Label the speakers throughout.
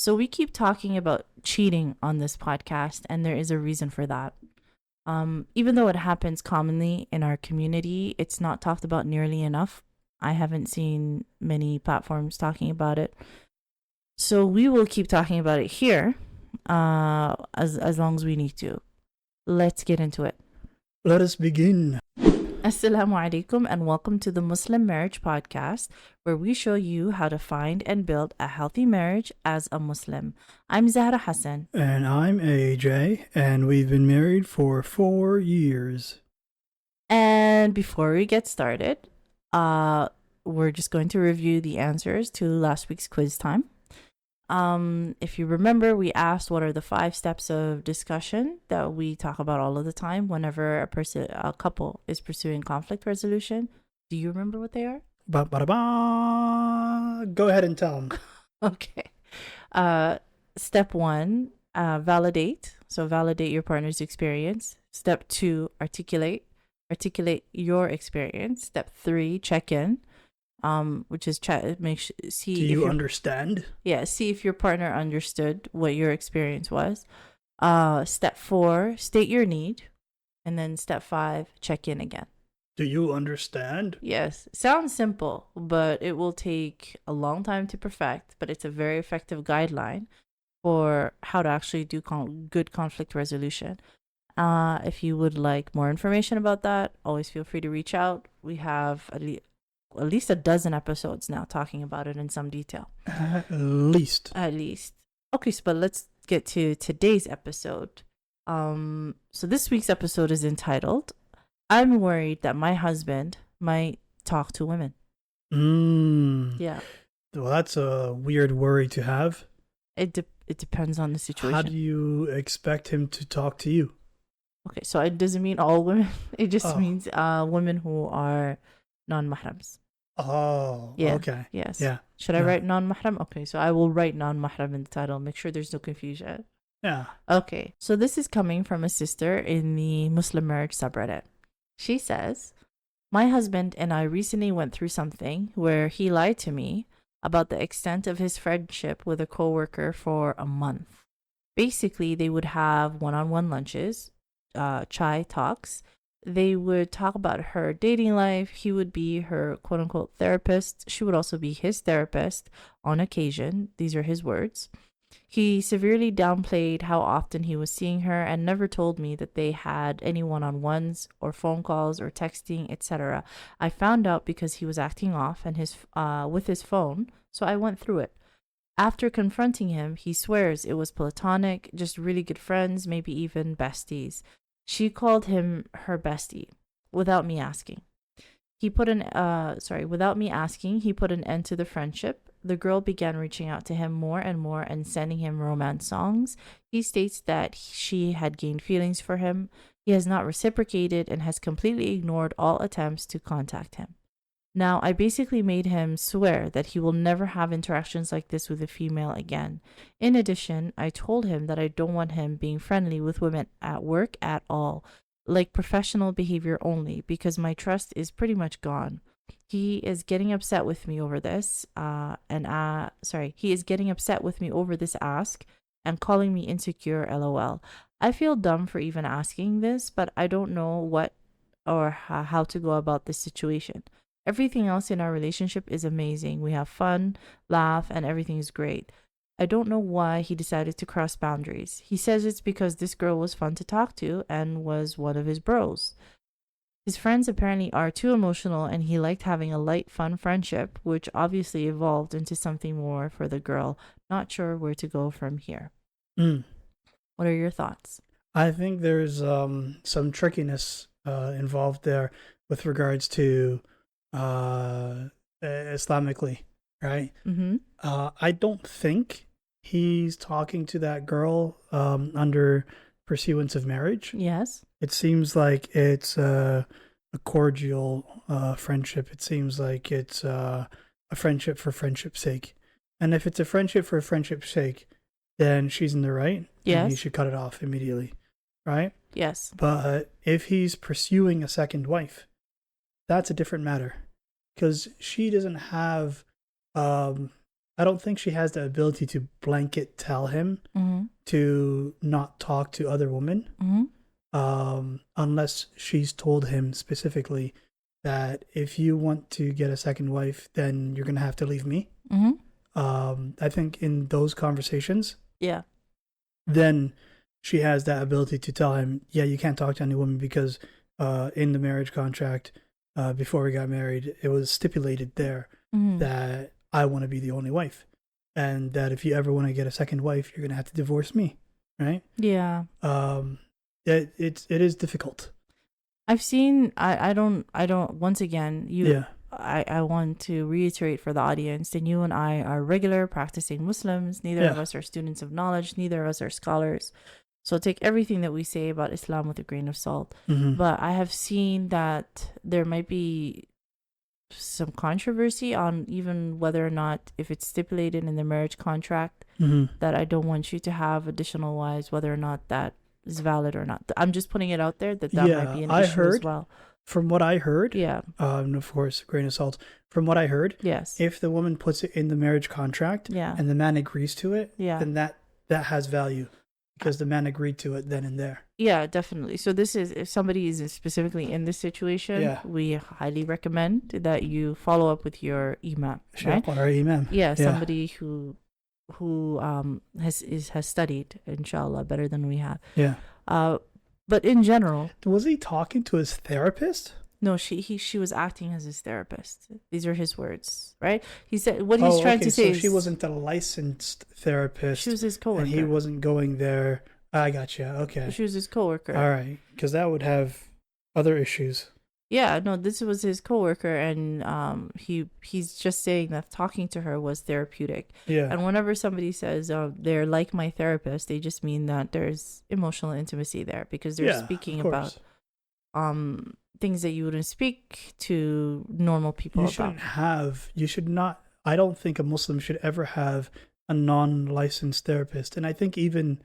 Speaker 1: So we keep talking about cheating on this podcast, and there is a reason for that. Even though it happens commonly in our community, it's not talked about nearly enough. I haven't seen many platforms talking about it. So we will keep talking about it here as long as we need to. Let's get into it.
Speaker 2: Let us begin.
Speaker 1: Assalamu alaikum and welcome to the Muslim Marriage Podcast, where we show you how to find and build a healthy marriage as a Muslim. I'm Zahra Hassan.
Speaker 2: And I'm AJ, and we've been married for 4 years.
Speaker 1: And before we get started, we're just going to review the answers to last week's quiz time. If you remember, we asked what are the 5 steps of discussion that we talk about all of the time whenever a couple is pursuing conflict resolution. Do you remember what they are?
Speaker 2: Ba-ba-da-ba. Go ahead and tell them.
Speaker 1: Okay. Step 1, validate. So validate your partner's experience. Step 2, articulate your experience. Step 3, check in. Which is see.
Speaker 2: Do you understand?
Speaker 1: Yeah, see if your partner understood what your experience was. Step 4, state your need, and then step 5, check in again.
Speaker 2: Do you understand?
Speaker 1: Yes, sounds simple, but it will take a long time to perfect. But it's a very effective guideline for how to actually do good conflict resolution. If you would like more information about that, always feel free to reach out. We have at least a dozen episodes now talking about it in some detail.
Speaker 2: At least.
Speaker 1: Okay, but let's get to today's episode. So this week's episode is entitled, I'm worried that my husband might talk to women. Yeah.
Speaker 2: Well, that's a weird worry to have.
Speaker 1: It depends on the situation.
Speaker 2: How do you expect him to talk to you?
Speaker 1: Okay, so it doesn't mean all women. It just means women who are non-mahrams.
Speaker 2: Oh,
Speaker 1: yeah.
Speaker 2: Okay.
Speaker 1: Yes.
Speaker 2: Yeah.
Speaker 1: Should I write non-mahram? Okay, so I will write non-mahram in the title. Make sure there's no confusion.
Speaker 2: Yeah.
Speaker 1: Okay, so this is coming from a sister in the Muslim marriage subreddit. She says, my husband and I recently went through something where he lied to me about the extent of his friendship with a coworker for a month. Basically, they would have one-on-one lunches, chai talks. They would talk about her dating life. He would be her quote-unquote therapist. She would also be his therapist on occasion. These are his words. He severely downplayed how often he was seeing her and never told me that they had any one-on-ones or phone calls or texting, etc. I found out because he was acting off and with his phone, so I went through it. After confronting him, he swears it was platonic, just really good friends, maybe even besties. She called him her bestie without me asking. Without me asking, he put an end to the friendship. The girl began reaching out to him more and more and sending him romance songs. He states that she had gained feelings for him. He has not reciprocated and has completely ignored all attempts to contact him. Now, I basically made him swear that he will never have interactions like this with a female again. In addition, I told him that I don't want him being friendly with women at work at all, like professional behavior only, because my trust is pretty much gone. He is getting upset with me over this, he is getting upset with me over this ask and calling me insecure, lol. I feel dumb for even asking this, but I don't know what or how to go about this situation. Everything else in our relationship is amazing. We have fun, laugh, and everything is great. I don't know why he decided to cross boundaries. He says it's because this girl was fun to talk to and was one of his bros. His friends apparently are too emotional and he liked having a light, fun friendship, which obviously evolved into something more for the girl. Not sure where to go from here. What are your thoughts?
Speaker 2: I think there's some trickiness involved there with regards to Islamically, right? I don't think he's talking to that girl under pursuance of marriage.
Speaker 1: Yes.
Speaker 2: It seems like it's a cordial friendship. It seems like it's a friendship for friendship's sake. And if it's a friendship for friendship's sake, then she's in the right.
Speaker 1: Yes.
Speaker 2: And he should cut it off immediately, right?
Speaker 1: Yes.
Speaker 2: But if he's pursuing a second wife, that's a different matter. Because she doesn't have I don't think she has the ability to blanket tell him to not talk to other women, unless she's told him specifically that if you want to get a second wife, then you're gonna have to leave me. I think in those conversations,
Speaker 1: Yeah.
Speaker 2: then she has that ability to tell him, yeah, you can't talk to any woman because in the marriage contract, before we got married, it was stipulated there that I want to be the only wife, and that if you ever want to get a second wife, you're gonna have to divorce me, right?
Speaker 1: Yeah.
Speaker 2: It is difficult.
Speaker 1: I've seen. I don't. Once again, you.
Speaker 2: Yeah.
Speaker 1: I want to reiterate for the audience that you and I are regular practicing Muslims. Neither of us are students of knowledge. Neither of us are scholars. So take everything that we say about Islam with a grain of salt. But I have seen that there might be some controversy on even whether or not, if it's stipulated in the marriage contract that I don't want you to have additional wives, whether or not that is valid or not. I'm just putting it out there that might be an issue as well.
Speaker 2: From what I heard,
Speaker 1: and
Speaker 2: of course, grain of salt. From what I heard,
Speaker 1: yes,
Speaker 2: if the woman puts it in the marriage contract, and the man agrees to it, then that has value because the man agreed to it then and there. Yeah,
Speaker 1: definitely. So this is, if somebody is specifically in this situation, we highly recommend that you follow up with your imam, right?
Speaker 2: Our imam.
Speaker 1: Somebody who has studied, In Shaa Allah, better than we have. But in general,
Speaker 2: was he talking to his therapist?
Speaker 1: No, she was acting as his therapist. These are his words, right? He said what he's trying to say.
Speaker 2: So she wasn't a licensed therapist.
Speaker 1: She was his coworker,
Speaker 2: and he wasn't going there. I got you. Okay.
Speaker 1: She was his coworker.
Speaker 2: All right, because that would have other issues.
Speaker 1: Yeah, no, this was his coworker, and he's just saying that talking to her was therapeutic.
Speaker 2: Yeah.
Speaker 1: And whenever somebody says they're like my therapist, they just mean that there's emotional intimacy there because they're speaking about things that you wouldn't speak to normal people about.
Speaker 2: You should not. I don't think a Muslim should ever have a non-licensed therapist, and I think even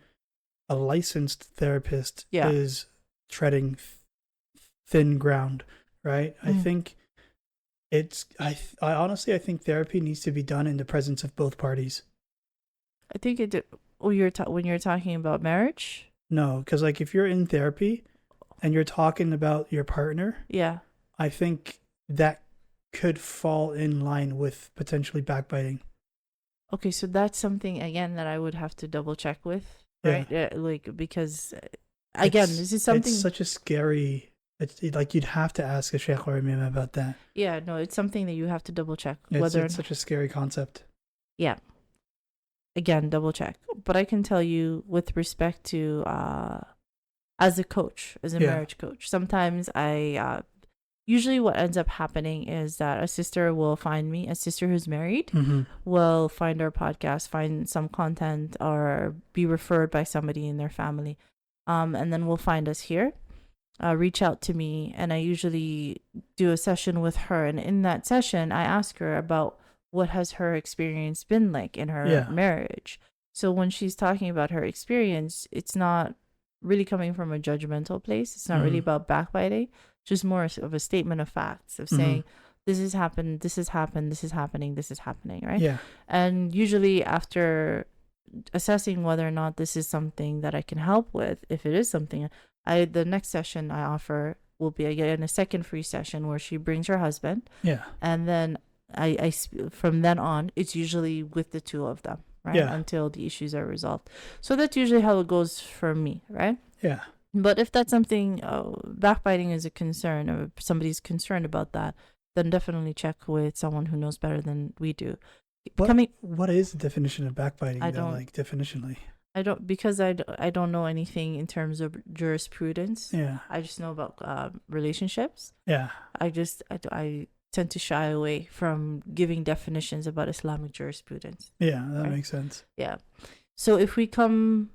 Speaker 2: a licensed therapist is treading thin ground, right? I think I honestly think therapy needs to be done in the presence of both parties.
Speaker 1: I think when you're talking about marriage?
Speaker 2: No, because like if you're in therapy and you're talking about your partner, I think that could fall in line with potentially backbiting.
Speaker 1: Okay, so that's something again that I would have to double check with, right? Because again, this is something.
Speaker 2: It's such a scary. It's like you'd have to ask a sheikh or imam about that.
Speaker 1: Yeah, no, it's something that you have to double check.
Speaker 2: It's such a scary concept.
Speaker 1: Yeah. Again, double check. But I can tell you with respect to as a coach, as a marriage coach, sometimes usually what ends up happening is that a sister will find me, a sister who's married, will find our podcast, find some content, or be referred by somebody in their family. And then will find us here. Reach out to me, and I usually do a session with her, and in that session I ask her about what has her experience been like in her marriage. So when she's talking about her experience, it's not really coming from a judgmental place. It's not really about backbiting, just more of a statement of facts of saying this has happened, this has happened, this is happening, this is happening, right? And usually after assessing whether or not this is something that I can help with, if it is something, the next session I offer will be again a second free session where she brings her husband. And then I from then on, it's usually with the two of them, right? Until the issues are resolved. So that's usually how it goes for me, right? But if that's something, backbiting is a concern, or somebody's concerned about that, then definitely check with someone who knows better than we do.
Speaker 2: What is the definition of backbiting? Definitionally.
Speaker 1: I don't know anything in terms of jurisprudence. I just know about relationships. I tend to shy away from giving definitions about Islamic jurisprudence.
Speaker 2: That makes sense.
Speaker 1: So if we come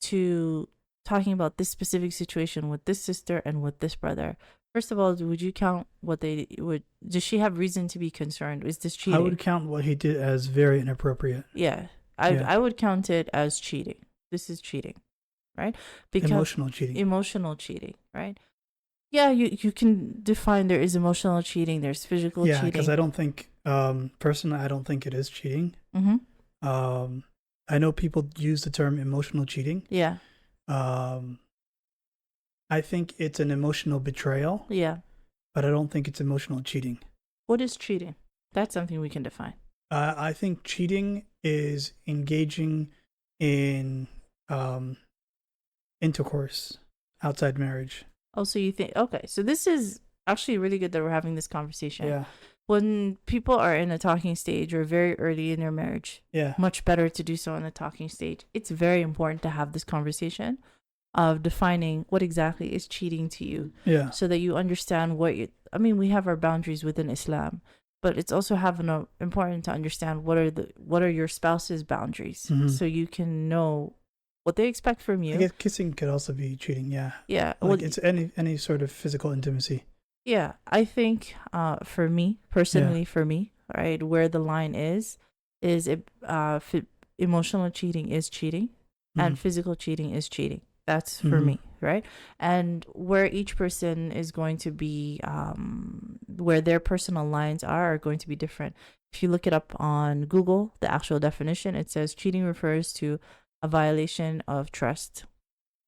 Speaker 1: to talking about this specific situation with this sister and with this brother, first of all, would you count what they would? Does she have reason to be concerned? Is this cheating?
Speaker 2: I would count what he did as very inappropriate.
Speaker 1: I would count it as cheating. This is cheating, right? Because emotional cheating, right? Yeah, you can define there is emotional cheating, there's physical cheating.
Speaker 2: Because I don't think Personally, I don't think it is cheating.
Speaker 1: Mm-hmm.
Speaker 2: I know people use the term emotional cheating.
Speaker 1: Yeah.
Speaker 2: I think it's an emotional betrayal,
Speaker 1: Yeah.
Speaker 2: but I don't think it's emotional cheating.
Speaker 1: What is cheating? That's something we can define.
Speaker 2: I think cheating is engaging in intercourse outside marriage.
Speaker 1: Oh, so you think, okay, so this is actually really good that we're having this conversation.
Speaker 2: Yeah.
Speaker 1: When people are in a talking stage or very early in their marriage,
Speaker 2: Yeah.
Speaker 1: much better to do so in the talking stage. It's very important to have this conversation of defining what exactly is cheating to you.
Speaker 2: Yeah.
Speaker 1: So that you understand we have our boundaries within Islam, but it's also important to understand what are your spouse's boundaries, so you can know what they expect from you.
Speaker 2: I guess kissing could also be cheating. Yeah.
Speaker 1: Yeah.
Speaker 2: Like it's any sort of physical intimacy.
Speaker 1: Yeah, I think for me personally, right, where the line is it emotional cheating is cheating, and physical cheating is cheating. That's for me, right? And where each person is going to be, where their personal lines are going to be different. If you look it up on Google, the actual definition, it says cheating refers to a violation of trust.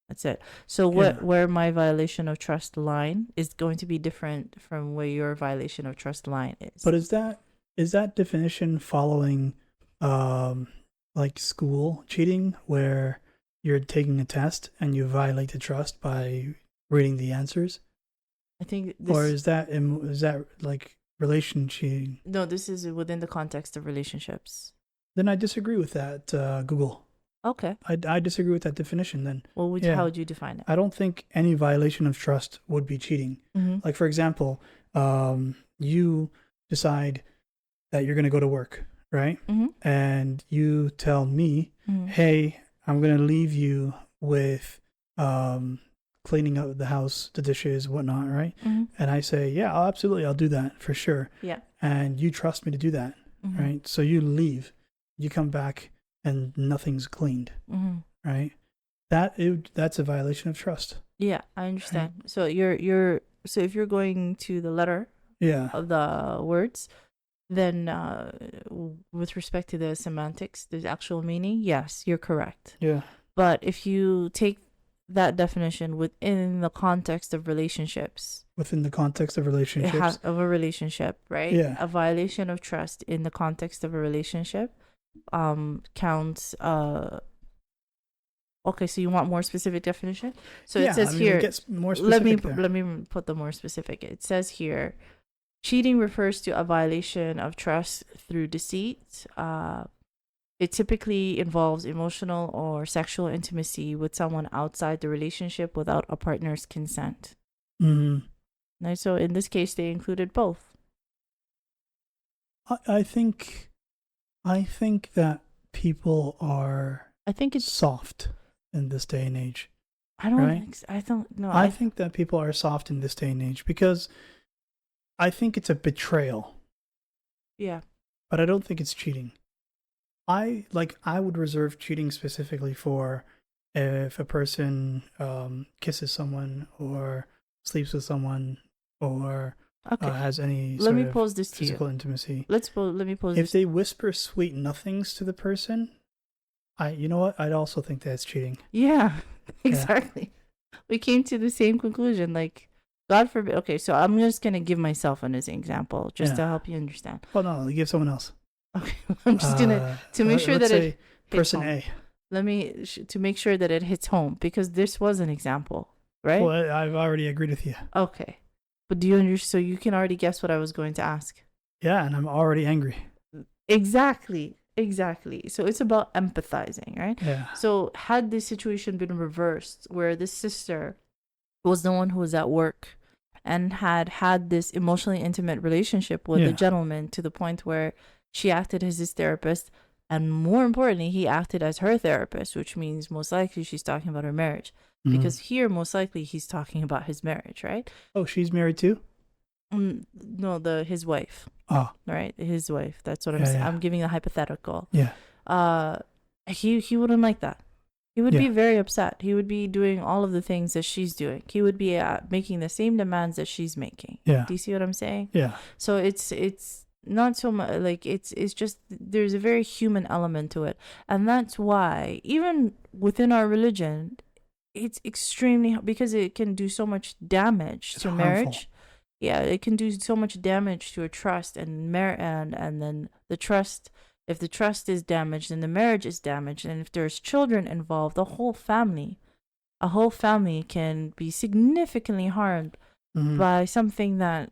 Speaker 1: That's it. So where my violation of trust line is going to be different from where your violation of trust line is.
Speaker 2: But is that definition following like school cheating, where you're taking a test and you violate the trust by reading the answers?
Speaker 1: I think
Speaker 2: or is that like relation cheating?
Speaker 1: No, this is within the context of relationships.
Speaker 2: Then I disagree with that, Google.
Speaker 1: Okay.
Speaker 2: I disagree with that definition then.
Speaker 1: Well, how would you define it?
Speaker 2: I don't think any violation of trust would be cheating. Like, for example, you decide that you're going to go to work, right? And you tell me, hey, I'm going to leave you with cleaning up the house, the dishes, whatnot, right? And I say, yeah, absolutely, I'll do that for sure.
Speaker 1: Yeah.
Speaker 2: And you trust me to do that, right? So you leave, you come back, and nothing's cleaned, right? That's a violation of trust.
Speaker 1: Yeah, I understand. Right? So so if you're going to the letter of the words, then with respect to the semantics, the actual meaning, yes, you're correct.
Speaker 2: Yeah.
Speaker 1: But if you take that definition within the context of relationships.
Speaker 2: Within the context of relationships.
Speaker 1: Of a relationship, right?
Speaker 2: Yeah.
Speaker 1: A violation of trust in the context of a relationship counts. Okay, so you want more specific definition? So it says here.
Speaker 2: It gets more specific
Speaker 1: let me put the more specific. It says here, cheating refers to a violation of trust through deceit. It typically involves emotional or sexual intimacy with someone outside the relationship without a partner's consent. And so in this case, they included both.
Speaker 2: I think that people are it's soft in this day and age.
Speaker 1: I don't know.
Speaker 2: I think that people are soft in this day and age because I think it's a betrayal.
Speaker 1: Yeah.
Speaker 2: But I don't think it's cheating. I would reserve cheating specifically for if a person kisses someone or sleeps with someone or has any sort of physical intimacy.
Speaker 1: Let me pose
Speaker 2: If they whisper sweet nothings to the person, you know what? I'd also think that's cheating.
Speaker 1: Yeah, exactly. Yeah. We came to the same conclusion. Like, God forbid. Okay, so I'm just gonna give myself as an example just to help you understand.
Speaker 2: Well, no, give someone else.
Speaker 1: Okay, I'm just gonna to make sure that it
Speaker 2: person A.
Speaker 1: Let me to make sure that it hits home because this was an example, right?
Speaker 2: Well, I've already agreed with you.
Speaker 1: Okay, but do you understand? So you can already guess what I was going to ask.
Speaker 2: Yeah, and I'm already angry.
Speaker 1: Exactly. So it's about empathizing, right?
Speaker 2: Yeah.
Speaker 1: So had this situation been reversed, where this sister was the one who was at work and had this emotionally intimate relationship with the gentleman to the point where she acted as his therapist, and more importantly, he acted as her therapist, which means most likely she's talking about her marriage. Because here, most likely, he's talking about his marriage, right?
Speaker 2: Oh, she's married too?
Speaker 1: No, his wife.
Speaker 2: Oh.
Speaker 1: Right? His wife. That's what I'm saying. Yeah. I'm giving a hypothetical.
Speaker 2: Yeah.
Speaker 1: He wouldn't like that. He would be very upset. He would be doing all of the things that she's doing. He would be making the same demands that she's making.
Speaker 2: Yeah.
Speaker 1: Do you see what I'm saying?
Speaker 2: Yeah.
Speaker 1: So it's not so much like it's just there's a very human element to it, and that's why even within our religion it's extremely because it can do so much damage
Speaker 2: It's
Speaker 1: to
Speaker 2: harmful.
Speaker 1: marriage. Yeah, it can do so much damage to a trust and then the trust. If the trust is damaged, then the marriage is damaged, and if there's children involved, a whole family can be significantly harmed
Speaker 2: Hmm.
Speaker 1: by something that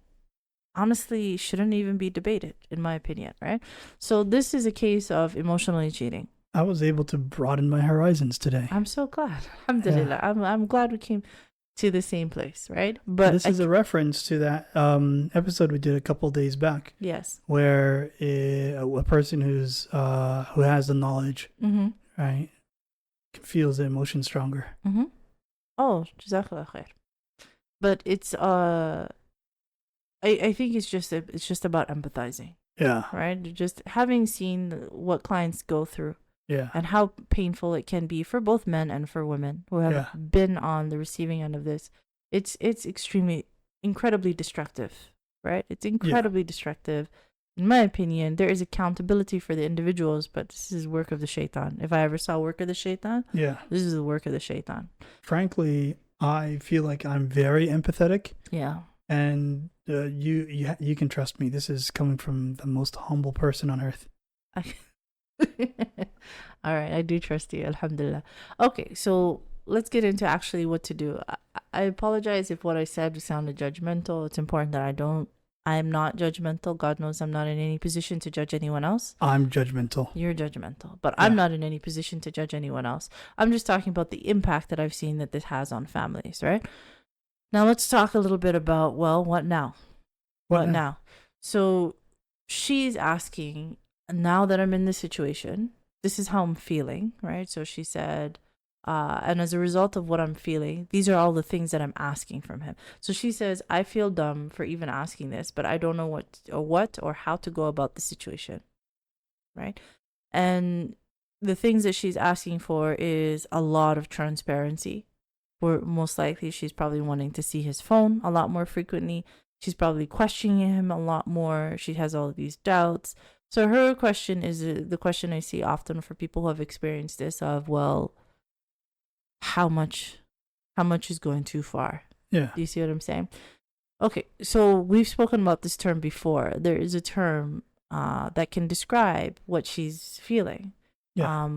Speaker 1: honestly shouldn't even be debated, in my opinion, right? So this is a case of emotionally cheating.
Speaker 2: I was able to broaden my horizons today.
Speaker 1: I'm so glad. Alhamdulillah. I'm glad we came to the same place, right? But
Speaker 2: This is a reference to that episode we did a couple days back,
Speaker 1: yes.
Speaker 2: where a person who has the knowledge,
Speaker 1: Mm-hmm.
Speaker 2: right, feels the emotion stronger.
Speaker 1: Mm-hmm. Oh, Jazaa K'Allah Khayr. But it's I think it's just about empathizing,
Speaker 2: Yeah,
Speaker 1: right? Just having seen what clients go through
Speaker 2: yeah,
Speaker 1: and how painful it can be for both men and for women who have
Speaker 2: yeah.
Speaker 1: been on the receiving end of this. It's extremely incredibly destructive, right? It's incredibly destructive. In my opinion, there is accountability for the individuals, but this is work of the shaitan. If I ever saw work of the shaitan,
Speaker 2: Yeah.
Speaker 1: this is the work of the shaitan.
Speaker 2: Frankly, I feel like I'm very empathetic,
Speaker 1: Yeah.
Speaker 2: and you can trust me. This is coming from the most humble person on earth.
Speaker 1: All right, I do trust you. Alhamdulillah. Okay, so let's get into actually what to do. I apologize if what I said sounded judgmental. It's important that I am not judgmental. God knows I'm not in any position to judge anyone else.
Speaker 2: I'm judgmental.
Speaker 1: You're judgmental, but I'm not in any position to judge anyone else. I'm just talking about the impact that I've seen that this has on families, right? Now let's talk a little bit about, well, what now? What now? So she's asking, now that I'm in this situation, this is how I'm feeling, right? So she said, and as a result of what I'm feeling, these are all the things that I'm asking from him. So she says, I feel dumb for even asking this, but I don't know what or how to go about the situation, right? And the things that she's asking for is a lot of transparency. Where most likely she's probably wanting to see his phone a lot more frequently. She's probably questioning him a lot more. She has all of these doubts. So her question is the question I see often for people who have experienced this of, well, how much is going too far?
Speaker 2: Yeah.
Speaker 1: Do you see what I'm saying? Okay, so we've spoken about this term before. There is a term that can describe what she's feeling.
Speaker 2: Yeah.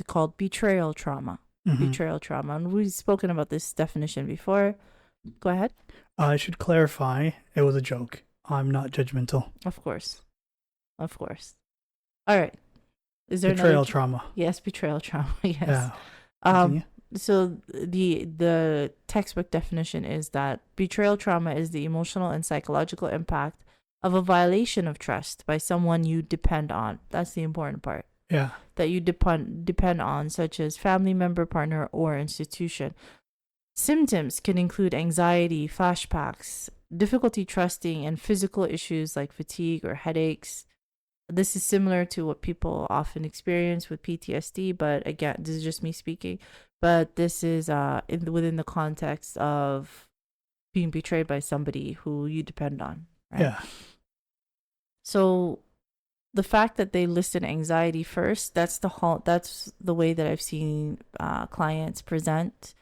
Speaker 1: Called betrayal trauma.
Speaker 2: Mm-hmm.
Speaker 1: Betrayal trauma. And we've spoken about this definition before. Go ahead.
Speaker 2: I should clarify, it was a joke. I'm not judgmental.
Speaker 1: Of course. All right. Is there
Speaker 2: Betrayal trauma.
Speaker 1: Yes, betrayal trauma. Yes.
Speaker 2: Yeah.
Speaker 1: So the textbook definition is that betrayal trauma is the emotional and psychological impact of a violation of trust by someone you depend on. That's the important part.
Speaker 2: Yeah.
Speaker 1: That you depend on, such as family member, partner, or institution. Symptoms can include anxiety, flashbacks, difficulty trusting, and physical issues like fatigue or headaches. This is similar to what people often experience with PTSD, but again, this is just me speaking. But this is within the context of being betrayed by somebody who you depend on. Right?
Speaker 2: Yeah.
Speaker 1: So the fact that they listed anxiety first, that's the way that I've seen clients present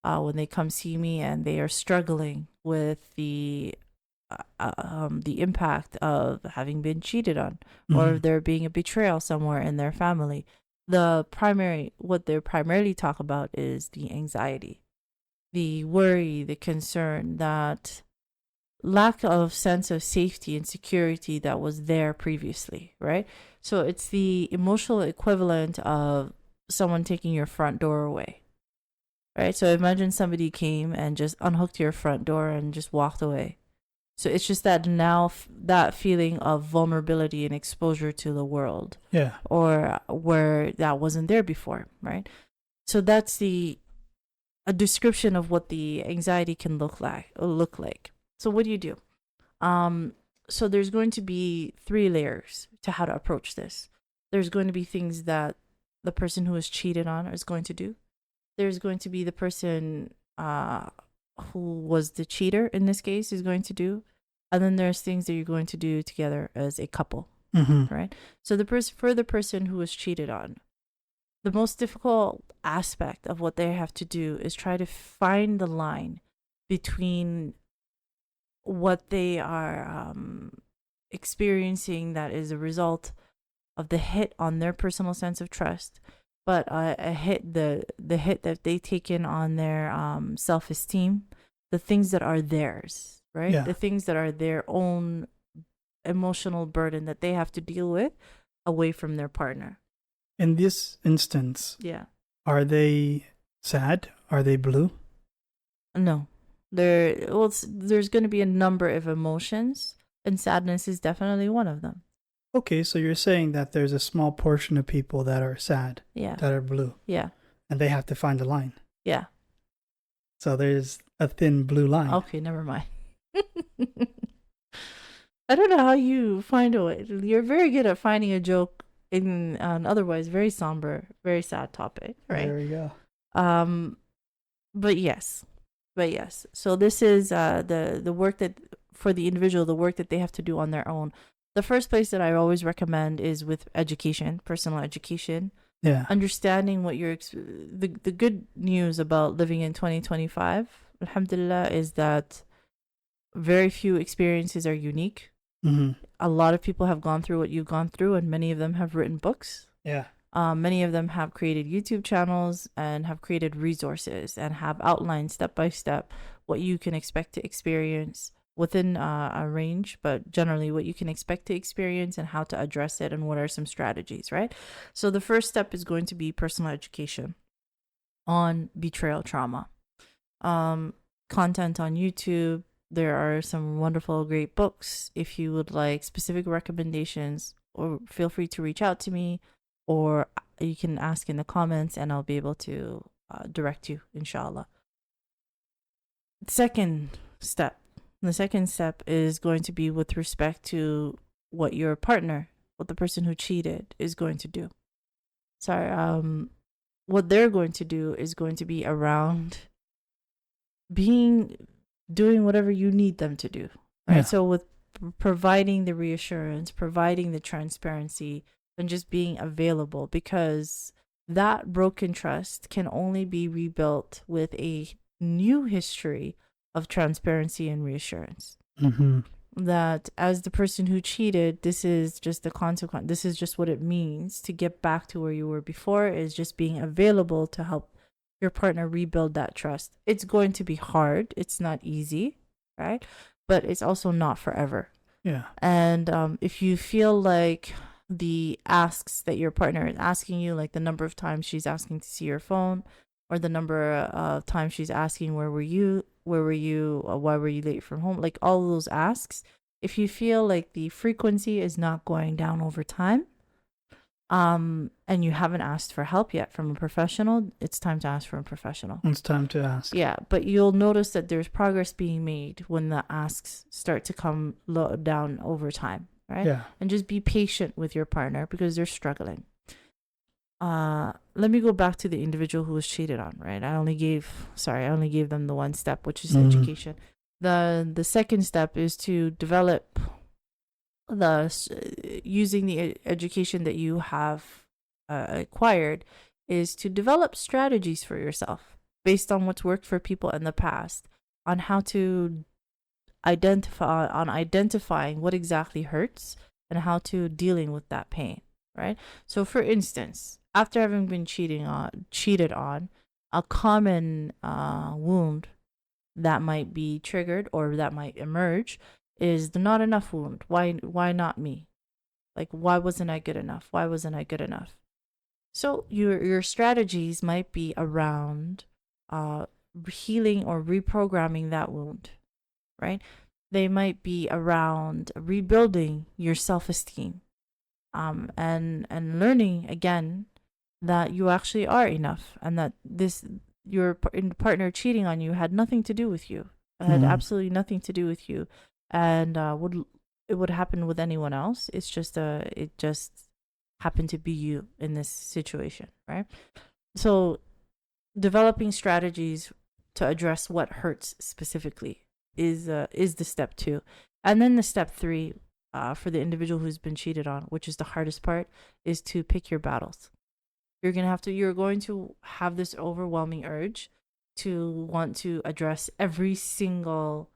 Speaker 1: when they come see me and they are struggling with the impact of having been cheated on, or there being a betrayal somewhere in their family. What they primarily talk about is the anxiety, the worry, the concern, that lack of sense of safety and security that was there previously, right? So it's the emotional equivalent of someone taking your front door away, right? So imagine somebody came and just unhooked your front door and just walked away. So it's just that now that feeling of vulnerability and exposure to the world, or where that wasn't there before, right? So that's a description of what the anxiety can look like. So what do you do? So there's going to be 3 layers to how to approach this. There's going to be things that the person who is cheated on is going to do. There's going to be the person who was the cheater in this case is going to do. and then there's things that you're going to do together as a couple,
Speaker 2: Mm-hmm.
Speaker 1: right? So for the person who was cheated on, the most difficult aspect of what they have to do is try to find the line between what they are experiencing that is a result of the hit on their personal sense of trust, but a hit the hit that they take in on their self-esteem, the things that are theirs, right?
Speaker 2: Yeah.
Speaker 1: The things that are their own emotional burden that they have to deal with away from their partner.
Speaker 2: In this instance,
Speaker 1: Yeah.
Speaker 2: are they sad? Are they blue?
Speaker 1: No. There's going to be a number of emotions, and sadness is definitely one of them.
Speaker 2: Okay, so you're saying that there's a small portion of people that are sad,
Speaker 1: Yeah.
Speaker 2: that are blue,
Speaker 1: Yeah.
Speaker 2: and they have to find a line.
Speaker 1: Yeah.
Speaker 2: So there's a thin blue line.
Speaker 1: Okay, never mind. I don't know how you find a way. You're very good at finding a joke in an otherwise very somber, very sad topic, right?
Speaker 2: There we go.
Speaker 1: But yes. So this is the work that for the individual, the work that they have to do on their own. The first place that I always recommend is with education, personal education.
Speaker 2: Yeah.
Speaker 1: Understanding what the good news about living in 2025, alhamdulillah, is that very few experiences are unique.
Speaker 2: Mm-hmm.
Speaker 1: A lot of people have gone through what you've gone through, and many of them have written books.
Speaker 2: Yeah.
Speaker 1: Many of them have created YouTube channels and have created resources and have outlined step by step what you can expect to experience within a range, but generally what you can expect to experience and how to address it and what are some strategies, right? So the first step is going to be personal education on betrayal trauma. Content on YouTube. There are some wonderful, great books. If you would like specific recommendations, or feel free to reach out to me, or you can ask in the comments and I'll be able to direct you, In Shaa Allah. The second step is going to be with respect to what your partner, what the person who cheated is going to do. What they're going to do is going to be around doing whatever you need them to do, right?
Speaker 2: Yeah.
Speaker 1: So with providing the reassurance, providing the transparency, and just being available, because that broken trust can only be rebuilt with a new history of transparency and reassurance.
Speaker 2: Mm-hmm.
Speaker 1: That as the person who cheated, this is just the consequence. This is just what it means to get back to where you were before, is just being available to help your partner rebuild that trust. It's going to be hard. It's not easy, right? But it's also not forever.
Speaker 2: Yeah.
Speaker 1: And if you feel like the asks that your partner is asking you, like the number of times she's asking to see your phone, or the number of times she's asking where were you, why were you late from home, like all of those asks, if you feel like the frequency is not going down over time, and you haven't asked for help yet from a professional, it's time to ask for a professional.
Speaker 2: It's time to ask.
Speaker 1: Yeah, but you'll notice that there's progress being made when the asks start to come down over time, right?
Speaker 2: Yeah.
Speaker 1: And just be patient with your partner because they're struggling. Let me go back to the individual who was cheated on, right? I only gave them the one step, which is education. The second step is to develop using the education that you have acquired, is to develop strategies for yourself based on what's worked for people in the past, on how to identifying what exactly hurts and how to dealing with that pain, right? So for instance, after having been cheated on, a common wound that might be triggered or that might emerge is the not enough wound. Why not me? Like, why wasn't I good enough? Why wasn't I good enough? So your strategies might be around healing or reprogramming that wound, right? They might be around rebuilding your self-esteem, and learning again that you actually are enough, and that your partner cheating on you had nothing to do with you. It had absolutely nothing to do with you, and it would happen with anyone else. It's just it just happened to be you in this situation, right? So developing strategies to address what hurts specifically is the step 2. And then the step 3, for the individual who's been cheated on, which is the hardest part, is to pick your battles. You're going to have this overwhelming urge to want to address every single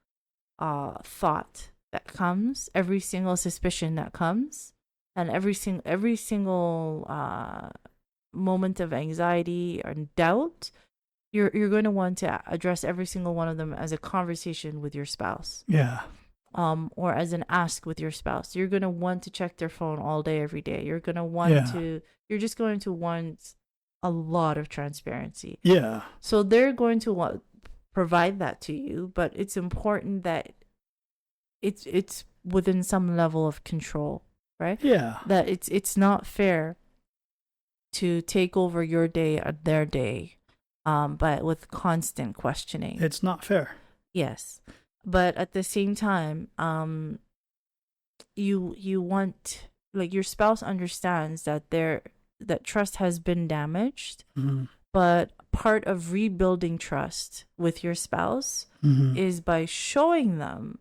Speaker 1: thought that comes, every single suspicion that comes, and every single moment of anxiety or doubt. You're going to want to address every single one of them as a conversation with your spouse.
Speaker 2: Yeah.
Speaker 1: Or as an ask with your spouse. You're going to want to check their phone all day, every day. You're going to want to, you're just going to want a lot of transparency.
Speaker 2: Yeah.
Speaker 1: So they're going to provide that to you, but it's important that it's within some level of control, right?
Speaker 2: Yeah.
Speaker 1: That it's not fair to take over your day or their day, but with constant questioning.
Speaker 2: It's not fair.
Speaker 1: Yes. But at the same time, you want, like, your spouse understands that that trust has been damaged, but part of rebuilding trust with your spouse is by showing them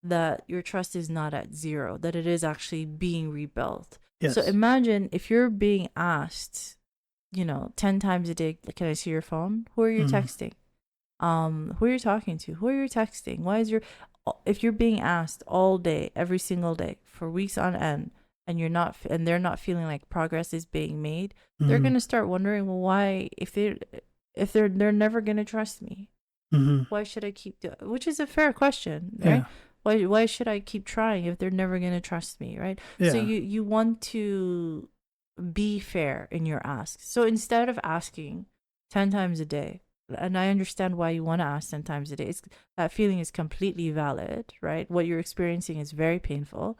Speaker 1: that your trust is not at zero, that it is actually being rebuilt.
Speaker 2: Yes.
Speaker 1: So imagine if you're being asked, 10 times a day, can I see your phone? Who are you texting? Who are you talking to? Who are you texting? If you're being asked all day, every single day for weeks on end, and they're not feeling like progress is being made, they're going to start wondering, well, why, if they're never going to trust me, why should I keep doing, which is a fair question, right? Yeah. Why should I keep trying if they're never going to trust me, right? Yeah. So you want to be fair in your asks. So instead of asking 10 times a day, and I understand why you want to ask 10 times a day. That feeling is completely valid, right? What you're experiencing is very painful.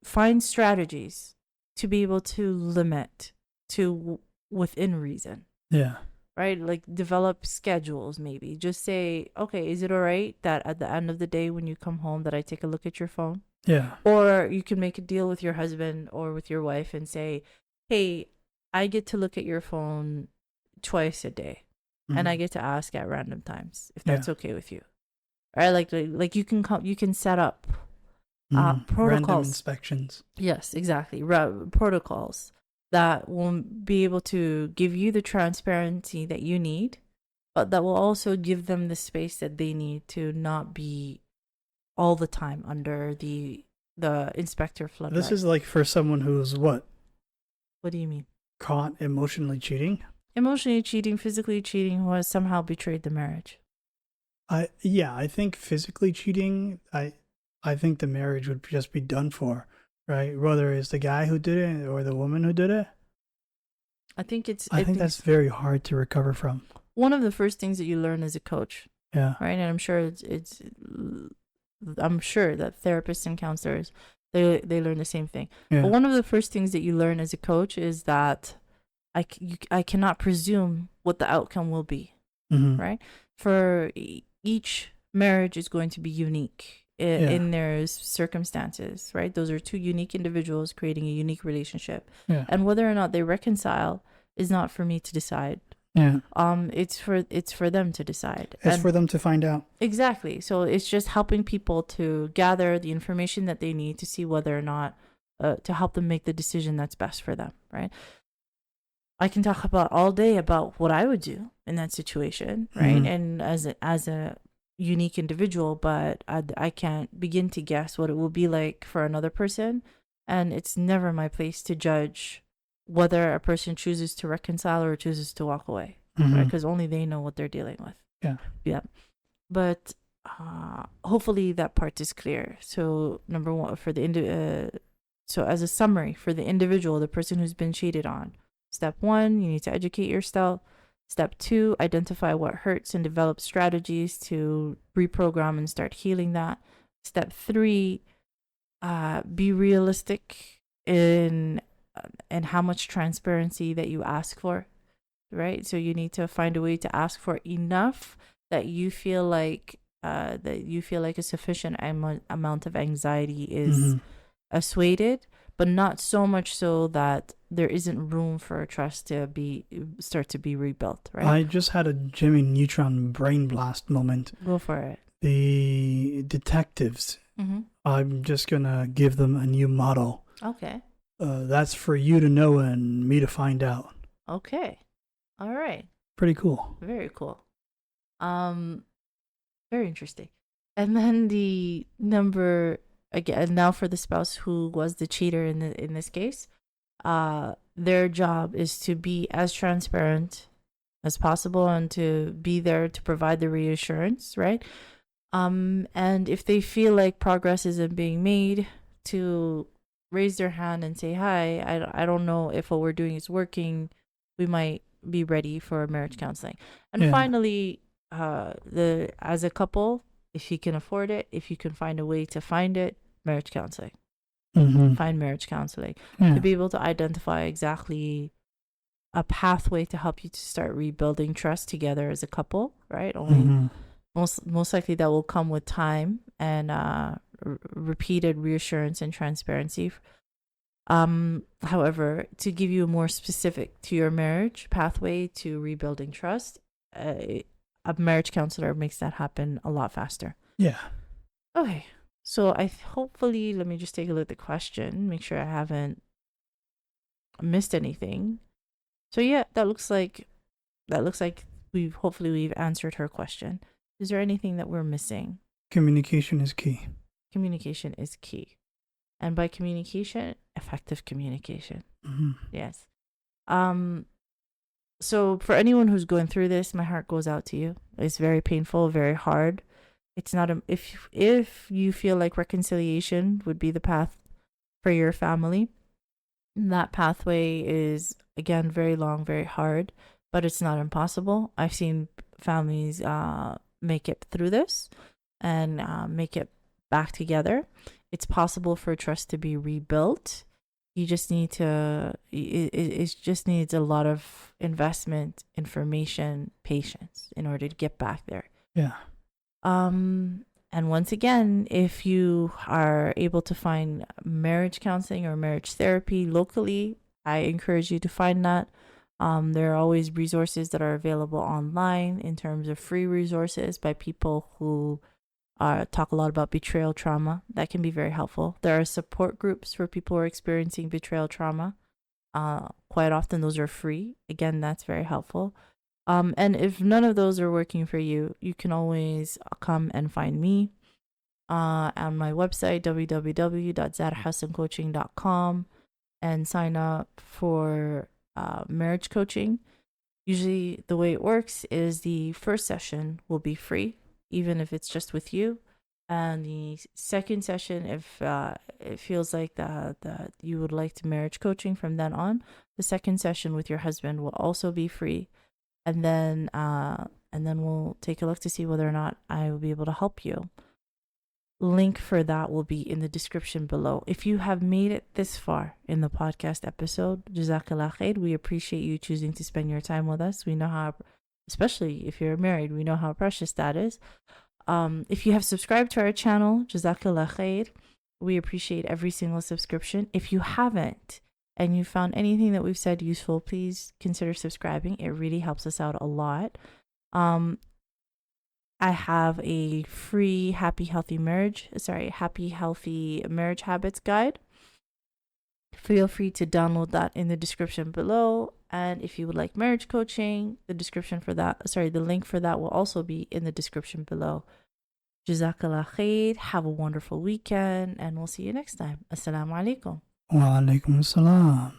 Speaker 1: Find strategies to be able to limit to within reason.
Speaker 2: Yeah.
Speaker 1: Right? Like, develop schedules, maybe. Just say, okay, is it all right that at the end of the day when you come home that I take a look at your phone?
Speaker 2: Yeah.
Speaker 1: Or you can make a deal with your husband or with your wife and say, hey, I get to look at your phone twice a day, and I get to ask at random times if that's okay with you, right? Like you can set up protocols,
Speaker 2: random inspections.
Speaker 1: Yes, exactly. Protocols that will be able to give you the transparency that you need, but that will also give them the space that they need to not be all the time under the inspector floodlight.
Speaker 2: This is like for someone who's what
Speaker 1: do you mean?
Speaker 2: Caught emotionally cheating?
Speaker 1: Emotionally cheating, physically cheating, who has somehow betrayed the marriage.
Speaker 2: I think physically cheating, I think the marriage would just be done for, right? Whether it's the guy who did it or the woman who did it. I think that's very hard to recover from.
Speaker 1: One of the first things that you learn as a coach.
Speaker 2: Yeah.
Speaker 1: Right? And I'm sure I'm sure that therapists and counselors, they learn the same thing. Yeah. But one of the first things that you learn as a coach is that I cannot presume what the outcome will be, right? For each marriage is going to be unique in their circumstances, right? Those are two unique individuals creating a unique relationship. Yeah. And whether or not they reconcile is not for me to decide.
Speaker 2: Yeah.
Speaker 1: It's for them to decide.
Speaker 2: It's for them to find out.
Speaker 1: Exactly. So it's just helping people to gather the information that they need to see whether or not to help them make the decision that's best for them, right? I can talk all day about what I would do in that situation, right? And as a unique individual, but I can't begin to guess what it will be like for another person, and it's never my place to judge whether a person chooses to reconcile or chooses to walk away, right? Because only they know what they're dealing with. Yeah. But hopefully that part is clear. So number one, for so as a summary for the individual, the person who's been cheated on. Step 1, you need to educate yourself. Step 2, identify what hurts and develop strategies to reprogram and start healing that. Step 3, be realistic in how much transparency that you ask for, right? So you need to find a way to ask for enough that you feel like a sufficient amount of anxiety is assuaded, but not so much so that there isn't room for trust to start to be rebuilt, right?
Speaker 2: I just had a Jimmy Neutron brain blast moment.
Speaker 1: Go for it.
Speaker 2: the detectives, I'm just going to give them a new motto.
Speaker 1: Okay.
Speaker 2: That's for you to know and me to find out.
Speaker 1: Okay. All right.
Speaker 2: Pretty cool.
Speaker 1: Very cool. Very interesting. And then the number again now for the spouse who was the cheater in this case, their job is to be as transparent as possible and to be there to provide the reassurance, right? And if they feel like progress isn't being made, to raise their hand and say, "Hi, I don't know if what we're doing is working. We might be ready for marriage counseling." And finally, as a couple, if you can afford it, if you can find a way to find it, marriage counseling. Find marriage counseling to be able to identify exactly a pathway to help you to start rebuilding trust together as a couple, right? Only most likely that will come with time and repeated reassurance and transparency. However, to give you a more specific to your marriage pathway to rebuilding trust, a marriage counselor makes that happen a lot faster.
Speaker 2: Yeah.
Speaker 1: Okay. So hopefully, let me just take a look at the question, make sure I haven't missed anything. So yeah, that looks like we've answered her question. Is there anything that we're missing?
Speaker 2: Communication is key.
Speaker 1: Communication is key. And by communication, effective communication. Yes. So for anyone who's going through this, my heart goes out to you. It's very painful, very hard. It's not if you feel like reconciliation would be the path for your family, that pathway is again very long, very hard, but it's not impossible. I've seen families make it through this and make it back together. It's possible for trust to be rebuilt. You just need to, it just needs a lot of investment, information, patience in order to get back there.
Speaker 2: Yeah.
Speaker 1: And once again, if you are able to find marriage counseling or marriage therapy locally, I encourage you to find that. There are always resources that are available online in terms of free resources by people who talk a lot about betrayal trauma. That can be very helpful. There are support groups for people who are experiencing betrayal trauma. Quite often those are free. Again, that's very helpful. And if none of those are working for you, you can always come and find me on my website, www.zarhassancoaching.com, and sign up for marriage coaching. Usually the way it works is the first session will be free, even if it's just with you. And the second session, if it feels like that you would like to marriage coaching from then on, the second session with your husband will also be free. And then we'll take a look to see whether or not I will be able to help you. Link for that will be in the description below. If you have made it this far in the podcast episode, Jazaa K'Allah Khayr, we appreciate you choosing to spend your time with us. We know how, especially if you're married, we know how precious that is. If you have subscribed to our channel, Jazaa K'Allah Khayr, we appreciate every single subscription. If you haven't, and you found anything that we've said useful, please consider subscribing. It really helps us out a lot. I have a free happy healthy marriage habits guide. Feel free to download that in the description below. And if you would like marriage coaching, the link for that will also be in the description below. Jazakallah khair. Have a wonderful weekend, and we'll see you next time. Assalamu alaikum.
Speaker 2: Wa alaikum assalam.